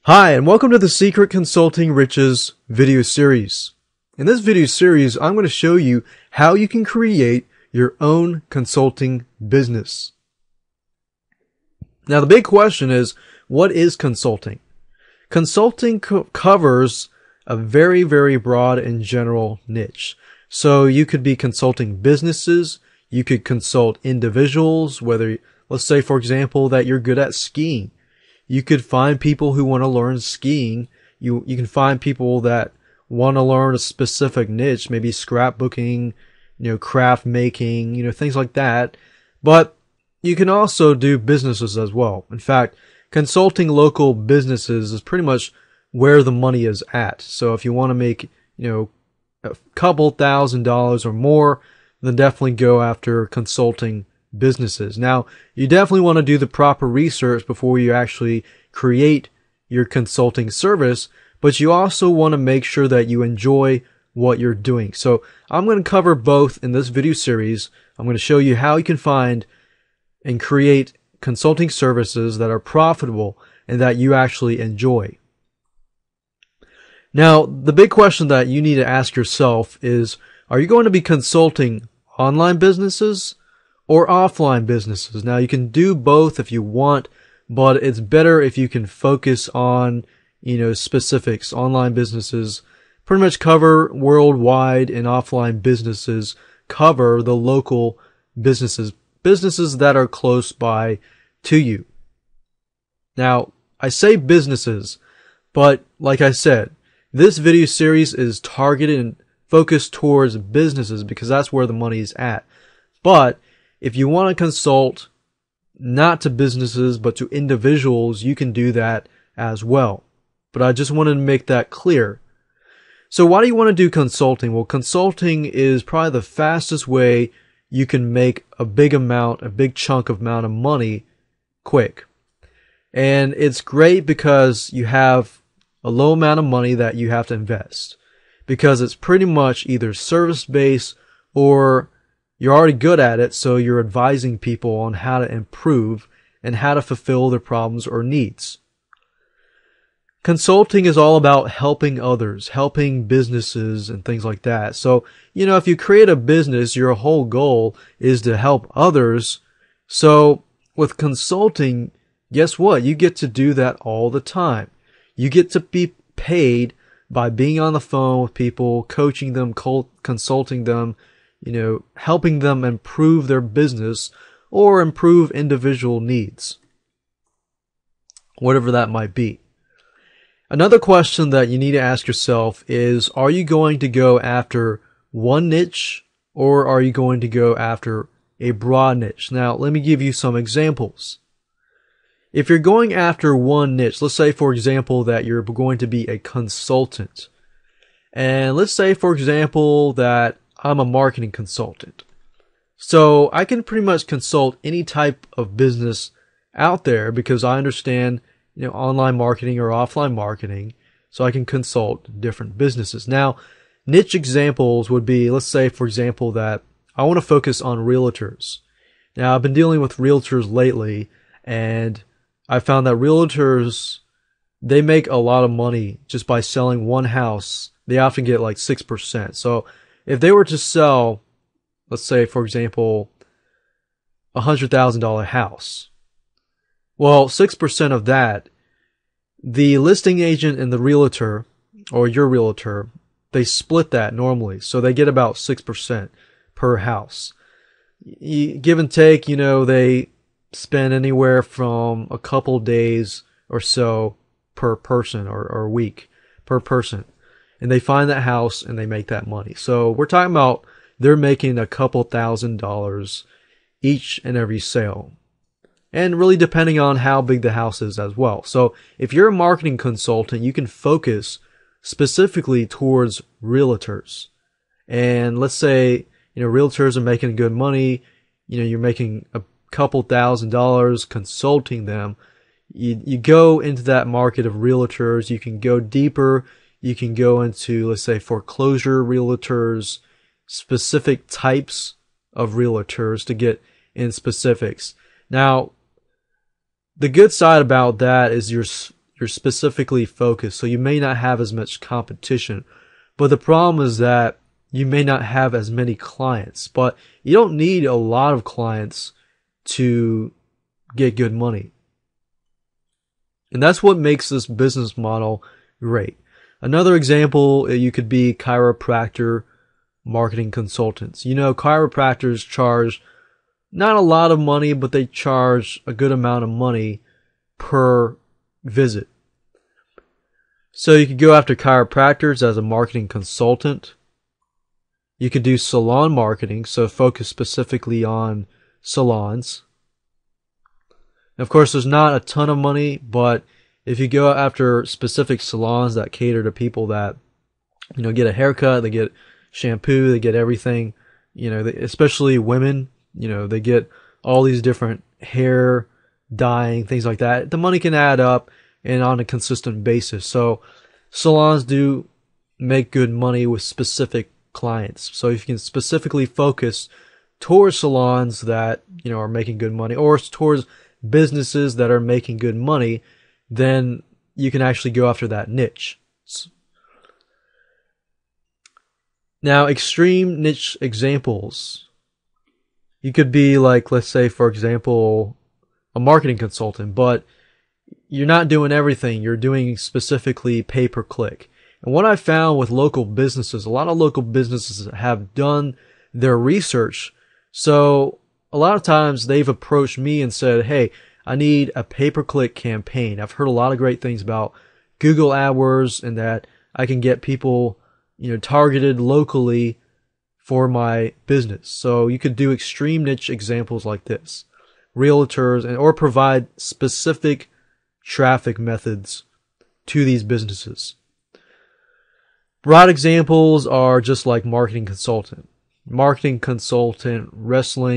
Hi, and welcome to the Secret Consulting Riches video series. In this video series, I'm going to show you how you can create your own consulting business. Now, the big question is, what is consulting? Consulting covers a very, very broad and general niche. So you could be consulting businesses, you could consult individuals, whether, let's say, for example, that you're good at skiing. You could find people who want to learn skiing. You can find people that want to learn a specific niche, maybe scrapbooking, craft making, things like that. But you can also do businesses as well. In fact, consulting local businesses is pretty much where the money is at. So if you want to make, a couple $1,000s or more, then definitely go after consulting businesses. Now, you definitely want to do the proper research before you actually create your consulting service, but you also want to make sure that you enjoy what you're doing. So I'm going to cover both in this video series. I'm going to show you how you can find and create consulting services that are profitable and that you actually enjoy. Now, the big question that you need to ask yourself is, are you going to be consulting online businesses or offline businesses? Now, you can do both if you want, but it's better if you can focus on, specifics. Online businesses pretty much cover worldwide, and offline businesses cover the local businesses that are close by to you. Now, I say businesses, but like I said, this video series is targeted and focused towards businesses because that's where the money is at. But if you want to consult not to businesses but to individuals, you can do that as well. But I just wanted to make that clear. So why do you want to do consulting? Well, consulting is probably the fastest way you can make a big chunk of money quick. And it's great because you have a low amount of money that you have to invest, because it's pretty much either service-based or you're already good at it, so you're advising people on how to improve and how to fulfill their problems or needs. Consulting is all about helping others, helping businesses and things like that. So, if you create a business, your whole goal is to help others. So with consulting, guess what? You get to do that all the time. You get to be paid by being on the phone with people, coaching them, consulting them, helping them improve their business or improve individual needs, whatever that might be. Another question that you need to ask yourself is, are you going to go after one niche or are you going to go after a broad niche? Now, let me give you some examples. If you're going after one niche, let's say, for example, that you're going to be a consultant. And let's say, for example, that I'm a marketing consultant. So I can pretty much consult any type of business out there because I understand, online marketing or offline marketing. So I can consult different businesses. Now, niche examples would be, let's say, for example, that I want to focus on realtors. Now, I've been dealing with realtors lately, and I found that realtors, they make a lot of money just by selling one house. They often get like 6%. So if they were to sell, let's say, for example, $100,000 house, well, 6% of that, the listing agent and the realtor, or your realtor, they split that normally. So they get about 6% per house. Give and take, they spend anywhere from a couple days or so per person, or week per person. And they find that house and they make that money. So we're talking about they're making a couple $1,000s each and every sale. And really depending on how big the house is as well. So if you're a marketing consultant, you can focus specifically towards realtors. And let's say, realtors are making good money. You're making a couple $1,000s consulting them. You go into that market of realtors. You can go deeper. You can go into, let's say, foreclosure realtors, specific types of realtors to get in specifics. Now, the good side about that is you're specifically focused, so you may not have as much competition. But the problem is that you may not have as many clients. But you don't need a lot of clients to get good money. And that's what makes this business model great. Another example, you could be chiropractor marketing consultants. You know, chiropractors charge not a lot of money, but they charge a good amount of money per visit. So you could go after chiropractors as a marketing consultant. You could do salon marketing, so focus specifically on salons. Of course, there's not a ton of money, but if you go after specific salons that cater to people that, you know, get a haircut, they get shampoo, they get everything, you know, especially women, you know, they get all these different hair dyeing, things like that. The money can add up and on a consistent basis. So salons do make good money with specific clients. So if you can specifically focus towards salons that, you know, are making good money, or towards businesses that are making good money, then you can actually go after that niche. Now, extreme niche examples. You could be like, let's say, for example, a marketing consultant, but you're not doing everything. You're doing specifically pay-per-click. And what I found with local businesses, a lot of local businesses have done their research. So a lot of times they've approached me and said, hey, I need a pay-per-click campaign. I've heard a lot of great things about Google AdWords and that I can get people, you know, targeted locally for my business. So you could do extreme niche examples like this. Realtors, or provide specific traffic methods to these businesses. Broad examples are just like marketing consultant, wrestling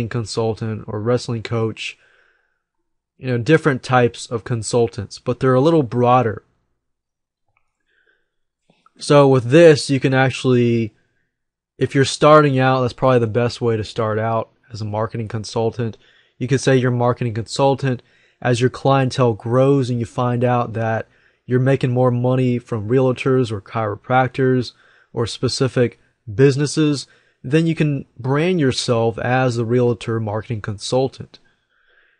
consultant, or wrestling coach. You know, different types of consultants, but they're a little broader. So with this, you can actually, if you're starting out, that's probably the best way to start out as a marketing consultant. You could say you're a marketing consultant. As your clientele grows and you find out that you're making more money from realtors or chiropractors or specific businesses, then you can brand yourself as a realtor marketing consultant.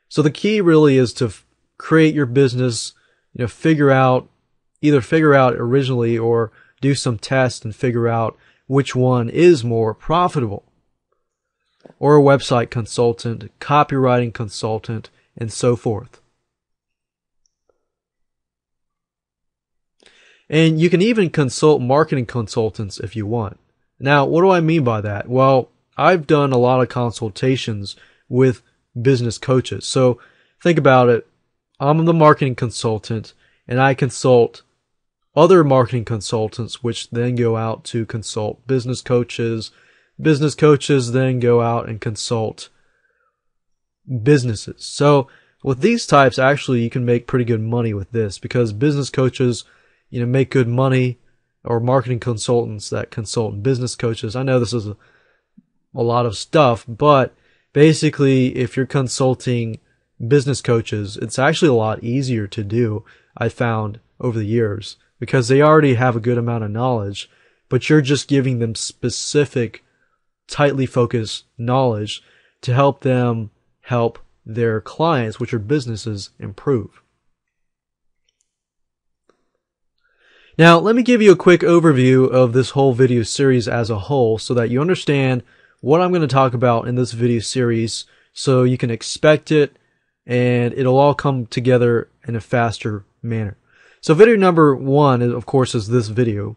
So the key really is to create your business, you know, either figure out originally or do some tests and figure out which one is more profitable. Or a website consultant, copywriting consultant, and so forth. And you can even consult marketing consultants if you want. Now, what do I mean by that? Well, I've done a lot of consultations with business coaches. So think about it. I'm the marketing consultant and I consult other marketing consultants, which then go out to consult business coaches. Business coaches then go out and consult businesses. So with these types, actually, you can make pretty good money with this because business coaches, you know, make good money, or marketing consultants that consult business coaches. I know this is a lot of stuff, but basically, if you're consulting business coaches, it's actually a lot easier to do, I found over the years, because they already have a good amount of knowledge, but you're just giving them specific, tightly focused knowledge to help them help their clients, which are businesses, improve. Now, let me give you a quick overview of this whole video series as a whole so that you understand what I'm going to talk about in this video series so you can expect it and it'll all come together in a faster manner. So video number 1, of course, is this video.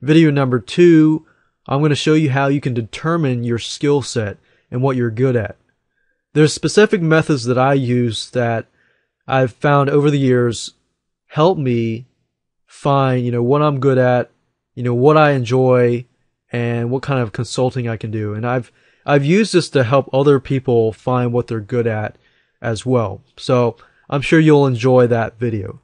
Video number 2, I'm going to show you how you can determine your skill set and what you're good at. There's specific methods that I use that I've found over the years help me find, you know, what I'm good at, you know, what I enjoy, and what kind of consulting I can do. And I've used this to help other people find what they're good at as well. So I'm sure you'll enjoy that video.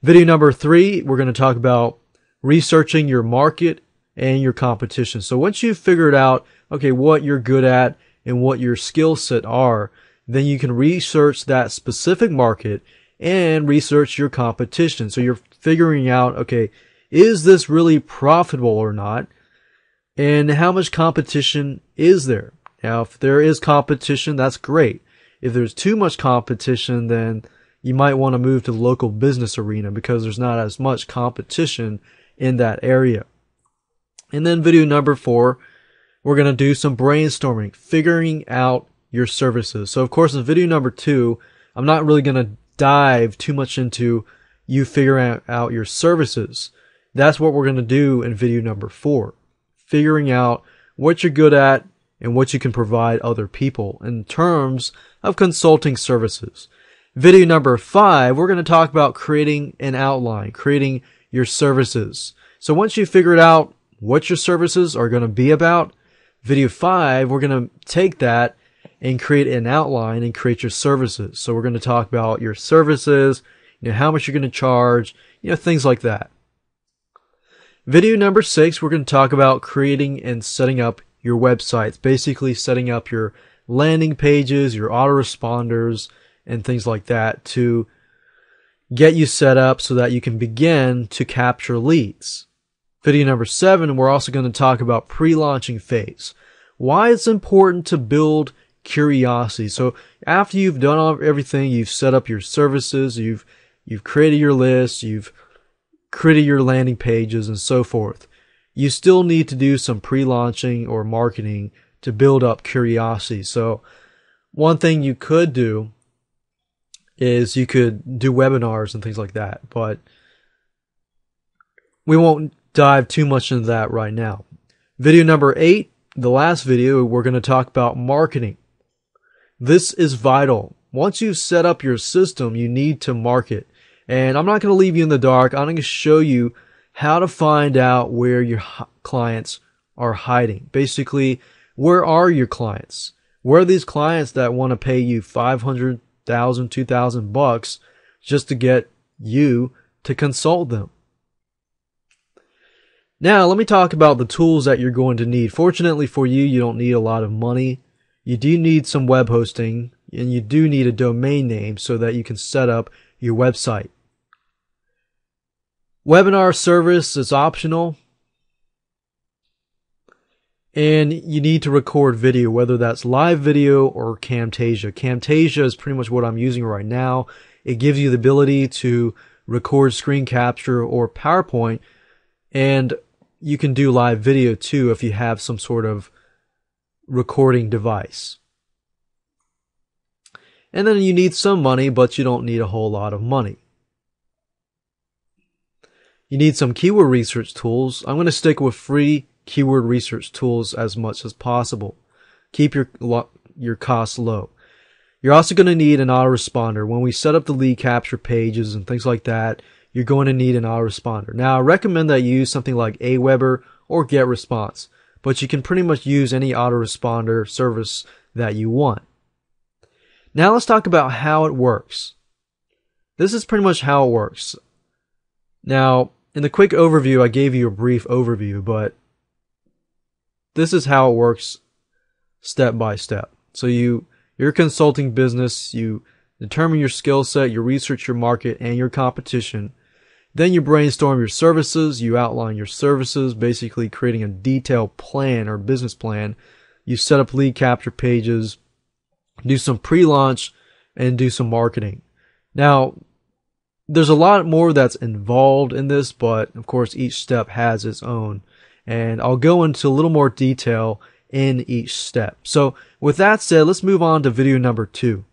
Video number 3, we're going to talk about researching your market and your competition. So once you've figured out, okay, what you're good at and what your skill set are, then you can research that specific market and research your competition. So you're figuring out, okay, is this really profitable or not? And how much competition is there? Now, if there is competition, that's great. If there's too much competition, then you might want to move to the local business arena because there's not as much competition in that area. And then video number 4, we're going to do some brainstorming, figuring out your services. So of course in video number 2, I'm not really going to dive too much into you figuring out your services. That's what we're going to do in video number 4. Figuring out what you're good at and what you can provide other people in terms of consulting services. Video number 5, we're going to talk about creating an outline, creating your services. So once you figured out what your services are going to be about, video 5, we're going to take that and create an outline and create your services. So we're going to talk about your services, how much you're going to charge, things like that. Video number 6, we're going to talk about creating and setting up your websites, basically setting up your landing pages, your autoresponders, and things like that to get you set up so that you can begin to capture leads. Video number 7, we're also going to talk about pre-launching phase. Why it's important to build curiosity. So after you've done everything, you've set up your services, you've created your list, you've created your landing pages and so forth. You still need to do some pre-launching or marketing to build up curiosity. So one thing you could do is you could do webinars and things like that, but we won't dive too much into that right now. Video number 8, the last video, we're going to talk about marketing. This is vital. Once you've set up your system, you need to market. And I'm not going to leave you in the dark. I'm going to show you how to find out where your clients are hiding. Basically, where are your clients? Where are these clients that want to pay you $500, $1,000, $2,000 just to get you to consult them? Now, let me talk about the tools that you're going to need. Fortunately for you, you don't need a lot of money. You do need some web hosting, and you do need a domain name so that you can set up your website. Webinar service is optional. And you need to record video, whether that's live video or Camtasia. Camtasia is pretty much what I'm using right now. It gives you the ability to record screen capture or PowerPoint, and you can do live video too if you have some sort of recording device. And then you need some money, but you don't need a whole lot of money. You need some keyword research tools. I'm going to stick with free keyword research tools as much as possible. Keep your costs low. You're also going to need an autoresponder. When we set up the lead capture pages and things like that, you're going to need an autoresponder. Now, I recommend that you use something like Aweber or GetResponse, but you can pretty much use any autoresponder service that you want. Now let's talk about how it works. This is pretty much how it works. Now, in the quick overview, I gave you a brief overview, but this is how it works step by step. So you're a consulting business, you determine your skill set, you research your market and your competition. Then you brainstorm your services, you outline your services, basically creating a detailed plan or business plan. You set up lead capture pages, do some pre-launch, and do some marketing. Now, there's a lot more that's involved in this, but of course each step has its own. And I'll go into a little more detail in each step. So with that said, let's move on to video number 2.